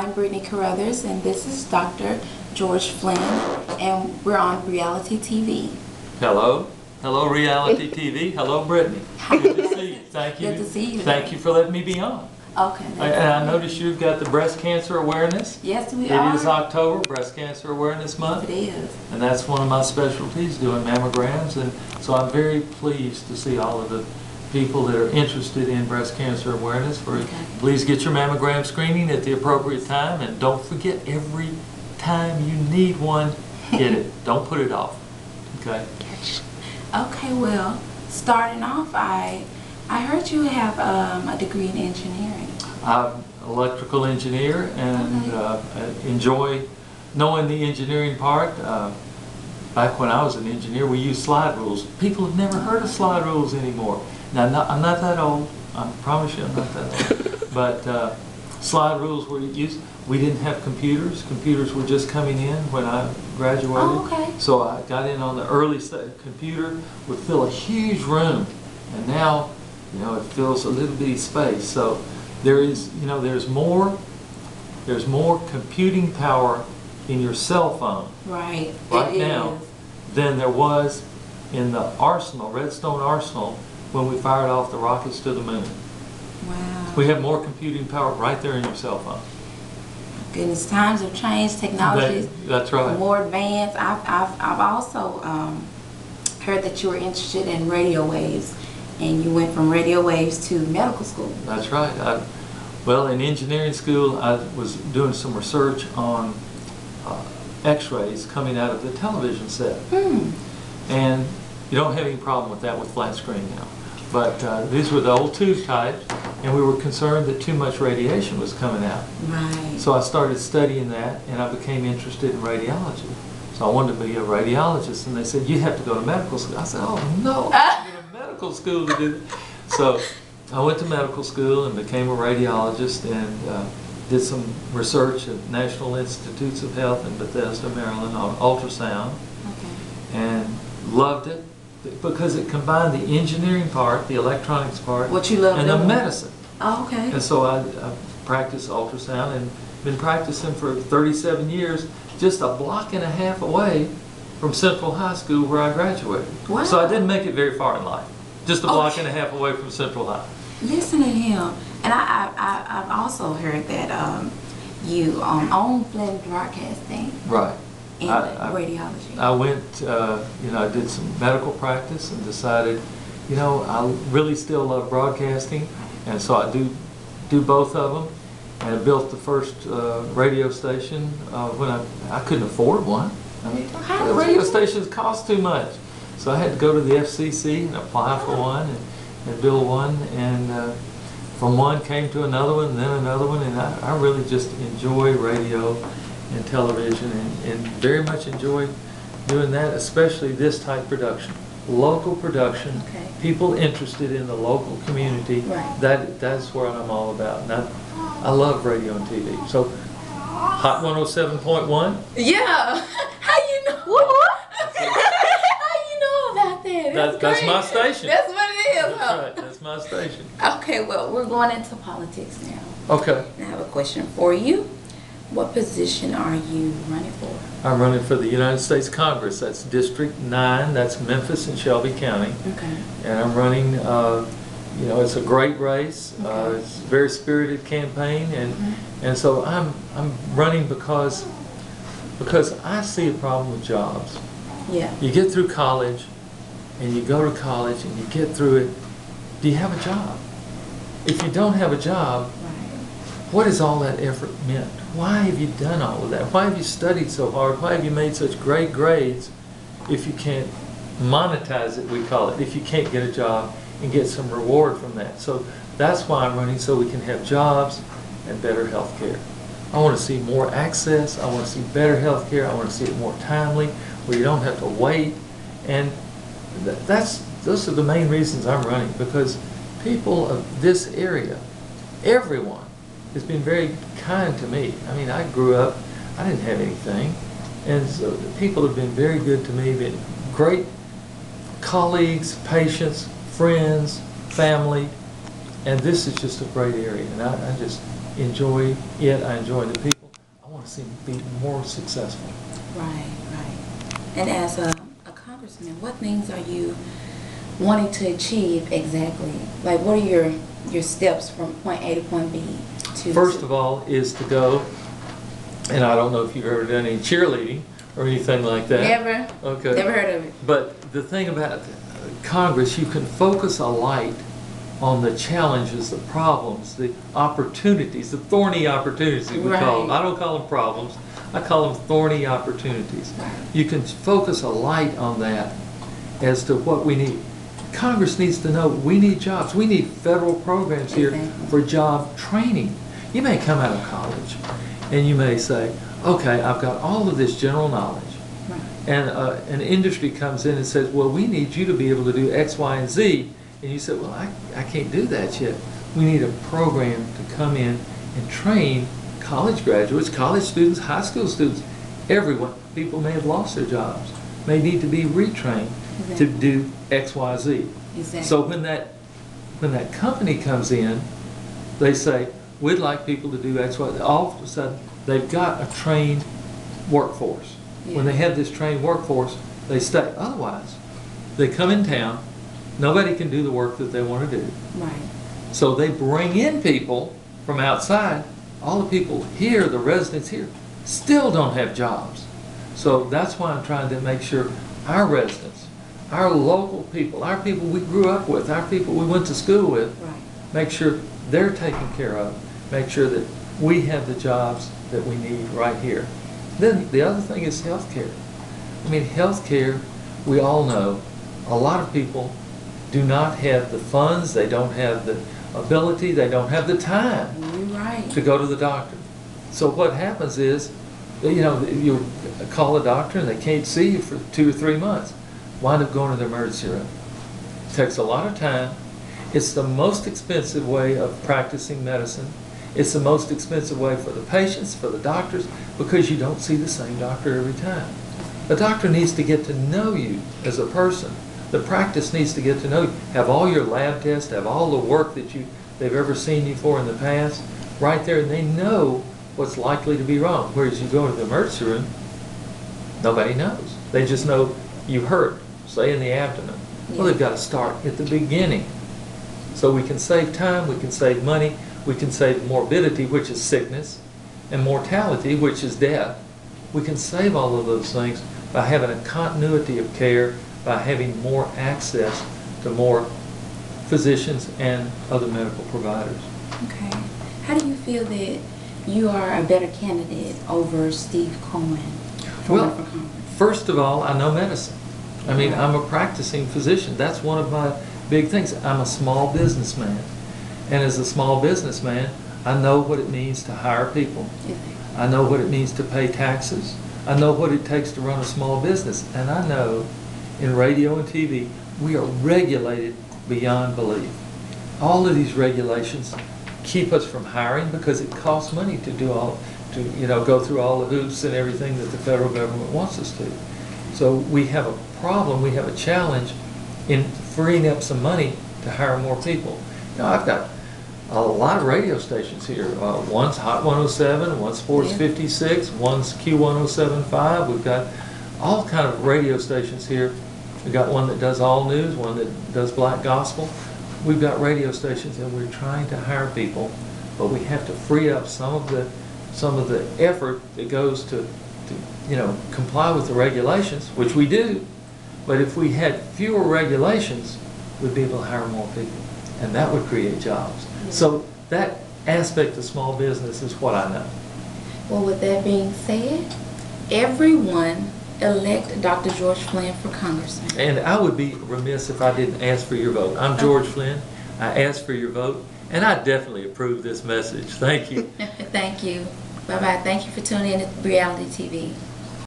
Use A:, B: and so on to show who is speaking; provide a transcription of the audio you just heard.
A: I'm Brittany and this is Dr. George Flinn, and we're on Breality TV.
B: Hello. Hello, Reality TV. Hello, Brittany. Good to see you. Thank you.
A: Good to see you.
B: Thank you for letting me be on.
A: Okay.
B: And I noticed you've got the breast cancer awareness.
A: Yes, we are.
B: It is October, Breast Cancer Awareness Month.
A: Yes, it is. And
B: that's one of my specialties, doing mammograms. And so I'm very pleased to see all of the people that are interested in breast cancer awareness. Please get your mammogram screening at the appropriate time, and don't forget, every time you need one, get it. Don't put it off. Okay.
A: Okay. Well, starting off, I heard you have a degree in engineering.
B: I'm an electrical engineer, and I enjoy knowing the engineering part. Back when I was an engineer, we used slide rules. People have never heard of slide rules anymore. Now, I'm not that old. I promise you I'm not that old. But slide rules were used. We didn't have computers. Computers were just coming in when I graduated.
A: Oh, okay.
B: So I got in on the early stage. Computer would fill a huge room, and now, it fills a little bitty space. So there is, there's more computing power in your cell phone
A: right
B: now than there was in the arsenal, Redstone Arsenal, when we fired off the rockets to the moon.
A: Wow.
B: We have more computing power right there in your cell phone.
A: Goodness, times have changed, technologies
B: that's right.
A: More advanced. I've also heard that you were interested in radio waves, and you went from radio waves to medical school.
B: That's right. Well, in engineering school, I was doing some research on X-rays coming out of the television set. And you don't have any problem with that with flat screen now. But these were the old tube types, and we were concerned that too much radiation was coming out.
A: Right.
B: So I started studying that, and I became interested in radiology. So I wanted to be a radiologist, and they said, you have to go to medical school. I said, oh no, I have to go to medical school to do that. So I went to medical school and became a radiologist, and did some research at National Institutes of Health in Bethesda, Maryland on ultrasound.
A: Okay.
B: And loved it because it combined the engineering part, the electronics part,
A: what you love
B: and
A: doing.
B: the medicine.
A: Oh, okay.
B: And so I practiced ultrasound and been practicing for 37 years, just a block and a half away from Central High School where I graduated.
A: Wow.
B: So I didn't make it very far in life. Just a block and a half away from Central High.
A: Listen to him. And I've also heard that you own Flinn Broadcasting.
B: Right.
A: In radiology.
B: I went, I did some medical practice and decided, I really still love broadcasting, and so I do both of them. And I built the first radio station when I couldn't afford one. I mean, the radio stations cost too much. So I had to go to the FCC and apply for one and build one. And from one came to another one, and then another one. And I really just enjoy radio and television, and very much enjoy doing that, especially this type production. Local production, people interested in the local community, that's what I'm all about. And I love radio and TV. So, Hot 107.1?
A: Yeah! How you know? How you know about that?
B: That's my station.
A: That's what it is,
B: That's right, that's my station.
A: Okay, well, we're going into politics now.
B: Okay.
A: I have a question for you. What position are you running for?
B: I'm running for the United States Congress. That's District 9. That's Memphis and Shelby County.
A: Okay.
B: And I'm running, it's a great race. It's a very spirited campaign. And so I'm running because I see a problem with jobs.
A: Yeah.
B: You get through college, and you go to college, and you get through it. Do you have a job? If you don't have a job, what has all that effort meant? Why have you done all of that? Why have you studied so hard? Why have you made such great grades if you can't monetize it, we call it, if you can't get a job and get some reward from that? So that's why I'm running, so we can have jobs and better health care. I want to see more access. I want to see better health care. I want to see it more timely, where you don't have to wait. And those are the main reasons I'm running, because people of this area, everyone, has been very kind to me. I mean, I grew up, I didn't have anything, and so people have been very good to me, been great colleagues, patients, friends, family, and this is just a great area, and I just enjoy it, I enjoy the people. I want to see them be more successful.
A: Right, right. And as a congressman, what things are you wanting to achieve exactly? Like, what are your steps from point A to point B?
B: First of all is to go, and I don't know if you've ever done any cheerleading or anything like that.
A: Never.
B: Okay.
A: Never heard of it.
B: But the thing about Congress, you can focus a light on the challenges, the problems, the opportunities, the thorny opportunities we call them. I don't call them problems. I call them thorny opportunities.
A: Right.
B: You can focus a light on that as to what we need. Congress needs to know we need jobs. We need federal programs here for job training. You may come out of college and you may say, okay, I've got all of this general knowledge.
A: Right.
B: And an industry comes in and says, well, we need you to be able to do X, Y, and Z. And you say, well, I can't do that yet. We need a program to come in and train college graduates, college students, high school students, everyone. People may have lost their jobs, may need to be retrained to do X, Y, Z.
A: Exactly.
B: So when that company comes in, they say, we'd like people to do X, Y, Z. All of a sudden, they've got a trained workforce. Yeah. When they have this trained workforce, they stay. Otherwise, they come in town, nobody can do the work that they want to do.
A: Right.
B: So they bring in people from outside. All the people here, the residents here, still don't have jobs. So that's why I'm trying to make sure our residents, our local people, our people we grew up with, our people we went to school with, make sure they're taken care of, make sure that we have the jobs that we need right here. Then the other thing is health care. I mean, health care, we all know, a lot of people do not have the funds, they don't have the ability, they don't have the time to go to the doctor. So what happens is, you know, you call a doctor and they can't see you for 2 or 3 months. Wind up going to the emergency room. It takes a lot of time. It's the most expensive way of practicing medicine. It's the most expensive way for the patients, for the doctors, because you don't see the same doctor every time. The doctor needs to get to know you as a person. The practice needs to get to know you. Have all your lab tests, have all the work that they've ever seen you for in the past, right there, and they know what's likely to be wrong. Whereas you go to the emergency room, nobody knows. They just know you hurt, say in the abdomen. Well, they've got to start at the beginning. So we can save time, we can save money, we can save morbidity, which is sickness, and mortality, which is death. We can save all of those things by having a continuity of care, by having more access to more physicians and other medical providers.
A: Okay. How do you feel that you are a better candidate over Steve Cohen?
B: Well, first of all, I know medicine. I mean, I'm a practicing physician. That's one of my big things. I'm a small businessman. And as a small businessman, I know what it means to hire people. I know what it means to pay taxes. I know what it takes to run a small business. And I know in radio and TV, we are regulated beyond belief. All of these regulations keep us from hiring because it costs money to do go through all the hoops and everything that the federal government wants us to. So we have a problem, we have a challenge in freeing up some money to hire more people. Now, I've got a lot of radio stations here. One's Hot 107, one's Sports 56, one's Q1075. We've got all kind of radio stations here. We've got one that does all news, one that does black gospel. We've got radio stations, and we're trying to hire people, but we have to free up some of the effort that goes to comply with the regulations, which we do. But if we had fewer regulations, we'd be able to hire more people, and that would create jobs. So that aspect of small business is what I know.
A: Well, with that being said, everyone elect Dr. George Flinn for Congressman.
B: And I would be remiss if I didn't ask for your vote. I'm George Flinn. I asked for your vote, and I definitely approve this message. Thank you.
A: Thank you. Bye-bye. Thank you for tuning in to Breality TV.